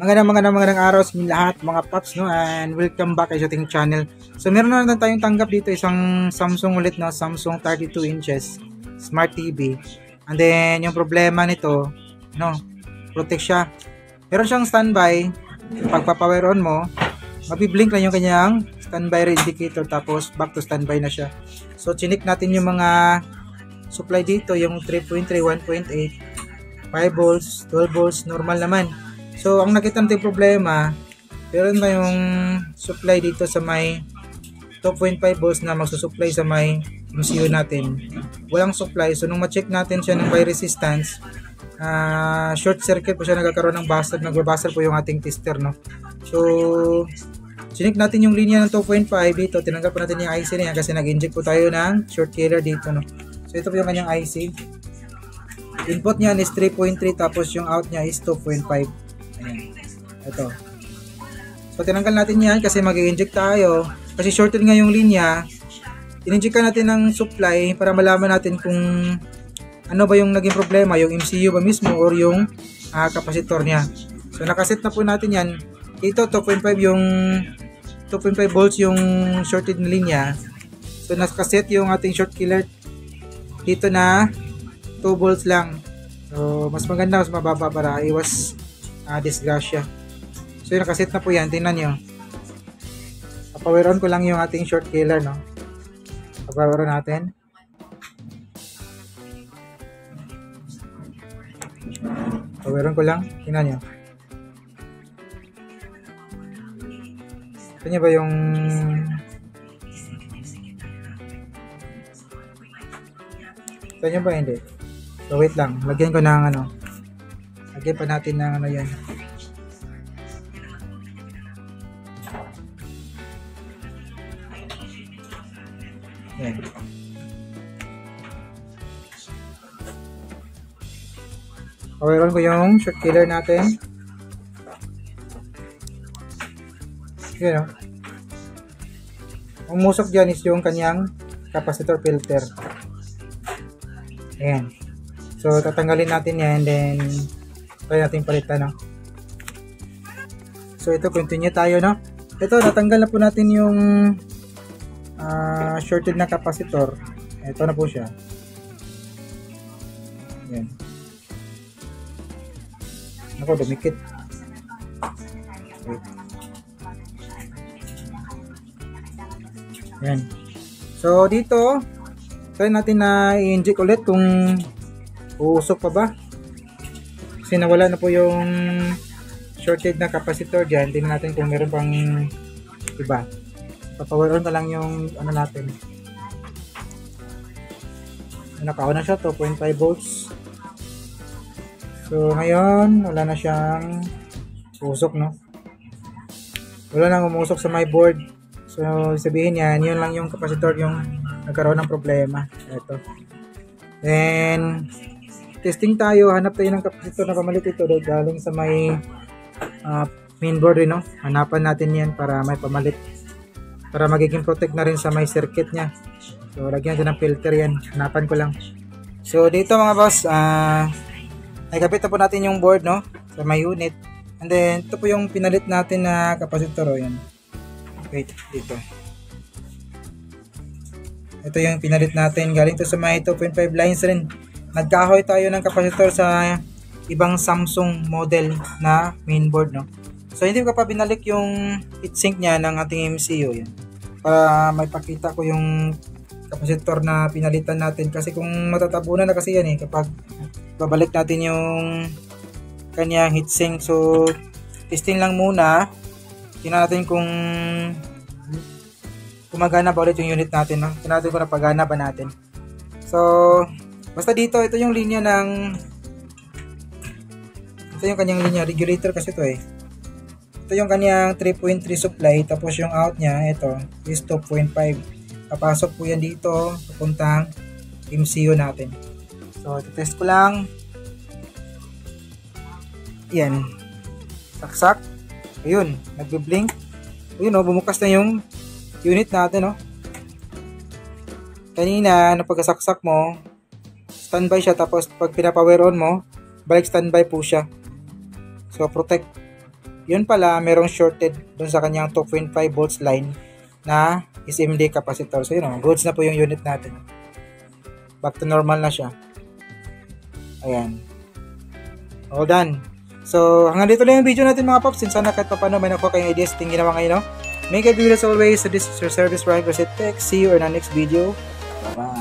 Magandang araw sa inyo lahat mga paps, no, and welcome back sa ating channel. So meron na natin tayong tanggap dito isang Samsung ulit, na Samsung 32 inches Smart TV. And then yung problema nito, no, protect siya. Meron siyang standby. Pagpa-power on mo, mabiblink lang yung kanyang standby indicator, tapos back to standby na siya. So chinik natin yung mga supply dito, yung 3.3, 1.8, 5 volts, 12 volts, normal naman. So, ang nakita natin problema, meron tayong supply dito sa may 2.5 volts na magsusupply sa may MCU natin. Walang supply. So, nung ma-check natin siya ng by resistance, short circuit po siya, nagkakaroon ng buzzer, nagbabuzzer po yung ating tester, no? So, chinik natin yung linya ng 2.5 dito, tinanggal po natin yung IC na yan kasi nag-inject po tayo ng short killer dito, no? So, ito po yung kanyang IC. Input niya is 3.3, tapos yung out niya is 2.5. Ayan. Ito. So, tinanggal natin yan kasi mag-i-inject tayo. Kasi shorted nga yung linya. In-inject natin ng supply para malaman natin kung ano ba yung naging problema, yung MCU ba mismo or yung capacitor niya. So, nakaset na po natin yan. Ito, 2.5 yung 2.5 volts yung shorted na linya. So, nakaset yung ating short killer dito na 2 volts lang. So, mas maganda, mas mababa para iwas disgrasya. So, yung nakaset na po yan. Tingnan nyo. Papower on ko lang yung ating short killer, no? Papower on natin. Papower on ko lang. Tingnan nyo. Tingnan ba yung tingnan nyo ba? Hindi. So, wait lang. Lagyan ko ng ano. Lagyan pa natin ng ano yan. Yan. Power on ko yung short killer natin. Yan, o. Umusok dyan is yung kanyang capacitor filter. Ayan. So, tatanggalin natin yan, then try natin palitan, no? So, ito, continue tayo, no? Ito, natanggal na po natin yung shorted na capacitor. Ito na po siya. Ayan. Ako, dumikit. Wait. Ayan. So, dito, try natin na i-inject ulit kung uusok pa ba. Kasi nawala na po yung shorted na capacitor dyan. Tingnan natin kung meron pang iba. Papower on na lang yung ano natin. Naka-on na siya, 2.5 volts. So ngayon, wala na siyang usok, no? Wala nang umusok sa my board. So sabihin yan, yun lang yung capacitor yung nagkaroon ng problema. Ito. Then testing tayo, hanap tayo ng capacitor na pamalit ito galing sa may mainboard, no? Hanapan natin yan para may pamalit, para magiging protect na rin sa may circuit nya. So lagyan natin ng filter yan, hanapan ko lang. So dito mga boss, nakabit na po natin yung board, no, sa may unit. And then ito po yung pinalit natin na capacitor, o yan. Wait, dito. Ito yung pinalit natin, galing to sa may 2.5 lines rin. Nagkahoy tayo ng capacitor sa ibang Samsung model na mainboard, no. So hindi ko pa binalik yung heatsink niya ng ating MCU, yan, para may pakita ko yung capacitor na pinalitan natin, kasi kung matatabunan na kasi yan kapag babalik natin yung kanyang heatsink. So testing lang muna, tingnan natin kung gumagana ba ulit yung unit natin, no? Tingnan natin kung napagana ba natin. So basta dito, ito yung linya ng, ito yung kanyang linya, regulator kasi ito ito yung kanyang 3.3 supply, tapos yung out nya, ito is 2.5. Papasok po yan dito, papuntang MCU natin. So test ko lang. Yan, saksak. Ayun, nagbe-blink. Ayun, bumukas na yung unit natin, Kanina, napagkasaksak mo, standby siya, tapos pag pinapower on mo, balik standby po siya. So protect yun pala, merong shorted dun sa kanyang 2.5 volts line na SMD capacitor. So, yun o, goods na po yung unit natin. Back to normal na siya. Ayan. All done. So, hanggang dito lang yung video natin mga Pops. Sana kahit pa paano may nakuha kayong ideas ting ginawa ngayon, no? Make a video as always. So, this is your service driver. See you in our next video. Bye-bye.